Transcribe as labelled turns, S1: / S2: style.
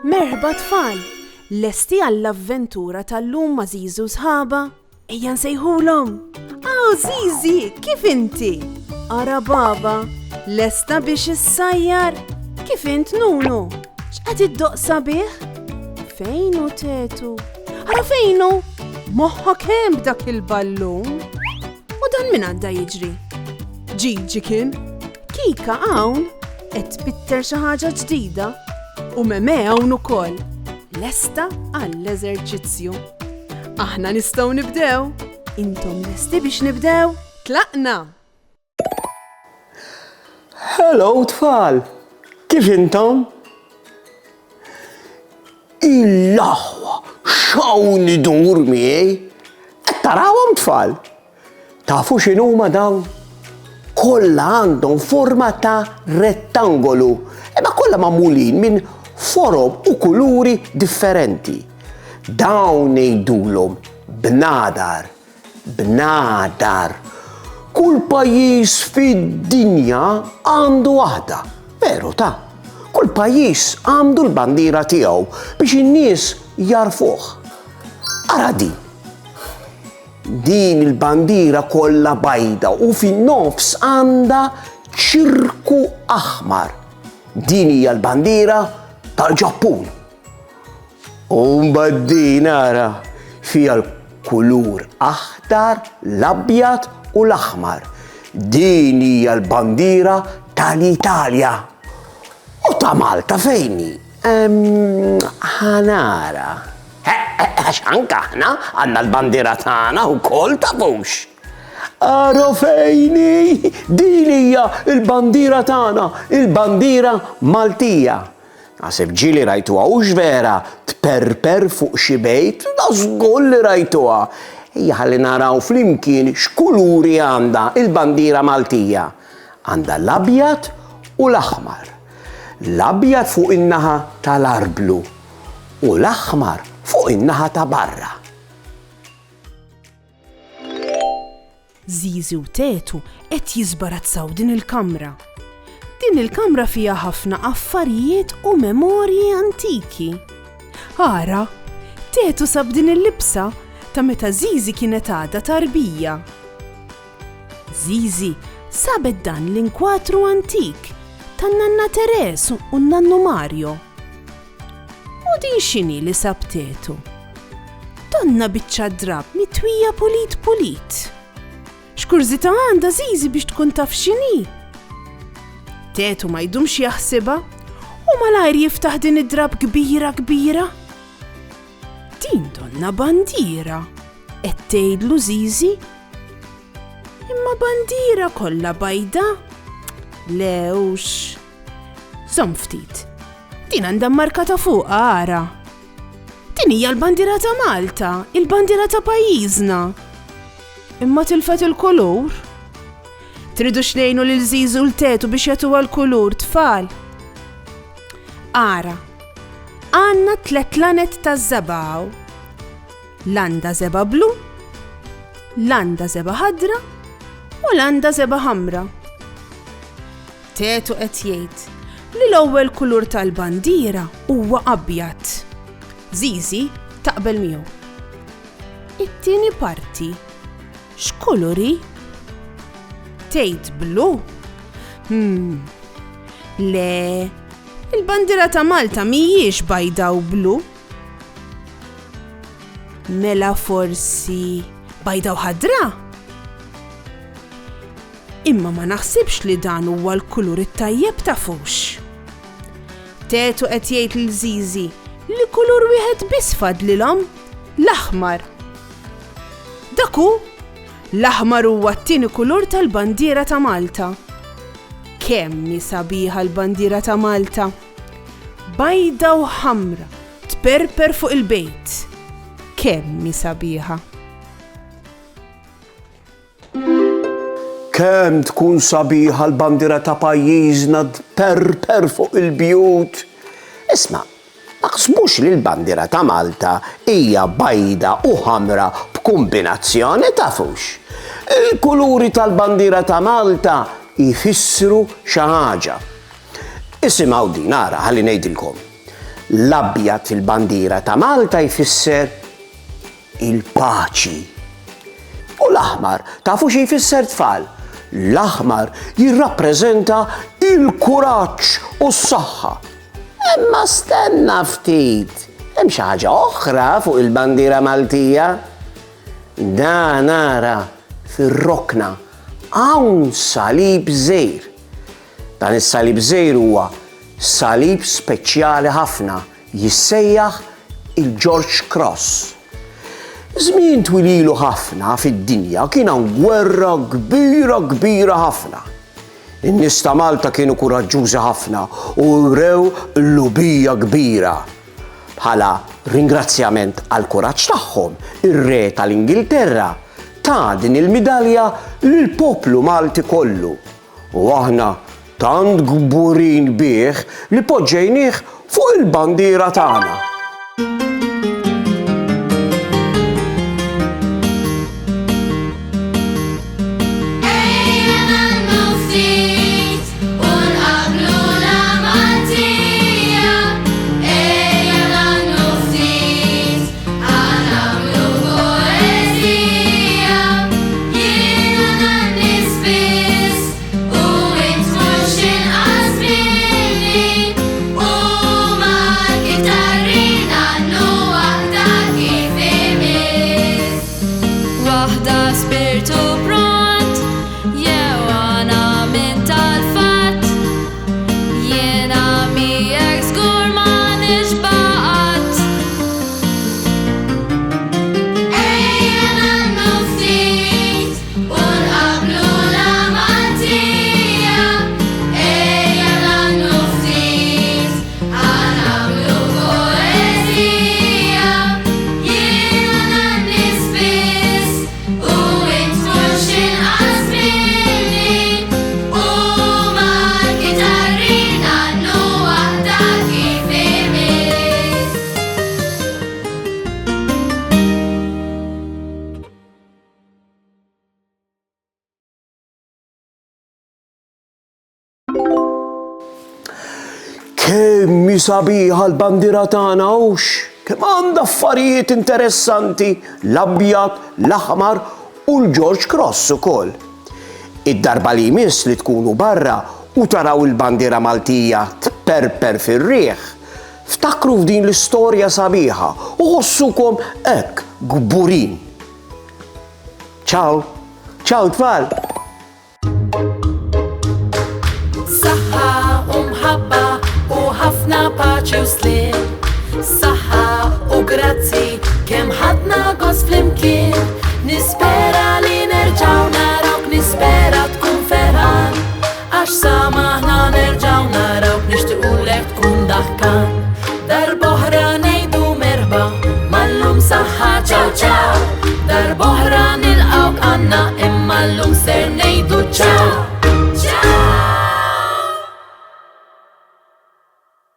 S1: Merħba tfal, lesti għall-avventura tal-lum ma' Zizu sħaba? Ejja nsejħulhom. Zizi, kif inti? Ara baba, lesta biex issajjar? Kif int Nunu? X'qed iddoqsa bih? Fejnu tetu? Ara fejnu? Moħħok hemm b'dak il-ballun? U dan min għadda jiġri? Ġiġi kien? Kika hawn qed tbitter xi ħaġa ġdida u Meme hawn ukoll lesta għall-eżerċizzju. Aħna nistgħu nibdew. Intom lesti biex nibdew? Tlaqna!
S2: Hello tfal! Kif intom? Il-laħwa xawn idur miegħi. Qed tarawhom tfal? Tafu x'inhuma dawn? Kollha għandhom forma ta' rettangolu, imma kollha magħmulin minn forom u kuluri differenti. Dawn ngħidulhom bnadar. Bnadar. Kull pajjiż fid-dinja għandu waħda, veru ta'. Kull pajjiż għandu l-bandiera tiegħu biex in-nies jarfuh. Ara din. Din il-bandiera kollha bajda u fin-nofs għandha ċirku aħmar. Din hija l-bandiera tal-Ġappun. U mbagħad din ara fiha l-kulur aħdar, l-abjad u l-aħmar. Din hija l-bandiera tal-Italja. U ta' Malta fejni? Ħanara. Għax anke aħna għandna l-bandiera tagħna wkoll tafux. Ara fejni, din hija l-bandiera tagħna, il-bandiera Maltija. Għaseb ġieli rajtuha hux vera tperper fuq xi bejt, da żgur li rajtuha. Ejja ħalli naraw flimkien x'kuluri għandha il-bandiera Maltija. Għandha l-abjad u l-aħmar. L-abjad fuq in-naħa tal-arblu u l-aħmar fuq in-naħa ta' barra.
S1: Zizi u Tetu qed jiżbarazzaw din il-kamra. Din il-kamra fiha ħafna affarijiet u memorji antiki. Ara, Tetu sab din il-libsa ta' meta Zizi kienet għadha tarbija. Zizi sabet dan l-inkwatru antik tan-Nanna Teres u n-Nannu Mario. U din x'inhi li sab Tetu? Donna biċċa drab mitwija pulit. X'kurżità għandha Zizi biex tkun taf x'inhi? Tetu ma jdumx jaħsibha u malajr jiftaħ din id-drab kbira. Din donna bandiera, qed tgħidlu Zizi? Imma bandiera kollha bajda? Lewx. Żomm ftit. Din għandha marka ta' fuq ara. Din hija l-bandiera ta' Malta, il-bandiera ta' pajjiżna. Imma tilfet il-kulur. Tridu xnejnu lil Zizu u l-Tetu biex jagħtuha l-kulur tfal. Ara, għandna 3 lanet ta' żebgħu. Landa żeba' blu, landa żeba' ħadra u landa żeba' ħamra. Tetu qed jgħid li l-ewwel kulur tal-bandiera huwa abjad. Zizi taqbel miegħu. It-tieni parti x'kuluri? Tgħid blu? Le, il-bandiera ta' Malta mhijiex bajda u blu. Mela forsi bajda u ħadra? Imma ma naħsibx li dan huwa l-kulur it-tajjeb tafux. Tetu qed jgħid lil Zizi li kulur wieħed biss fadlilhom, l-aħmar. Dak hu l-aħmar huwa t-tieni kulur tal-bandiera ta' Malta. Kemm sabiħa l-bandiera ta' Malta. Bajda u ħamra, tperper fuq il-bejt. Kemm sabiħa.
S2: Kemm tkun sabiħa l-bandiera ta' pajjiżna tperper fuq il-bjut. Isma', ma ħsbux li l-bandiera ta' Malta hija bajda u ħamra b'kombinazzjoni tafux. Il-kuluri tal-bandiera ta' Malta jfissru xi ħaġa. Isimgħu din ara ħalli ngħidilkom. L-abjad fil-bandiera ta' Malta jfisser il-paċi. U l-aħmar, tafu xi jfisser tfal? L-aħmar jirrappreżenta il-kuraġġ u s-saħħa. Imma stenna ftit, hemm xi ħaġa oħra fuq il-bandiera Maltija? Da nara fir-rokna hawn salib żgħir. Dan is-salib żgħir huwa salib speċjali ħafna jissejjaħ il-George Cross. Żmien twililu ħafna fid-dinja kien hawn gwerra kbira ħafna. In-nies ta' Malta kienu kuraġġużi ħafna u wrew lubija kbira. Bħala ringrazzjament għal kuraġġ tagħhom, ir-re tal-Ingilterra ta' din il-midalja lill-poplu Malti kollu. U aħna tant gburin bih li poġġejnieh fuq il-bandiera tagħna. Kemm sabiħa l-bandiera tagħna hux, kemm għandha affarijiet interessanti l-abjad, l-aħmar u l-George Cross ukoll. Id-darba li jmiss li tkunu barra u taraw il-bandiera Maltija tperper fir-riħ, ftakru f'din l-istorja sabiħa u ħossukom hekk gburin. Ciao, ciao tfal!
S3: Saħħa u mħabba u ħafna paċi u slim. Saħħa u grazzi kemm ħadna gost flimkien. Nispera li nerġaw narawk, nispera tkun ferħan, għax samaħna nerġaw narawk, nixtiequlek tkun daħkan. Darb'oħra ngħidu merħba, mallum saħħa ċaw ċaw. Darb'oħra nilqawk għandna imma llum ser ngħidu ċaw.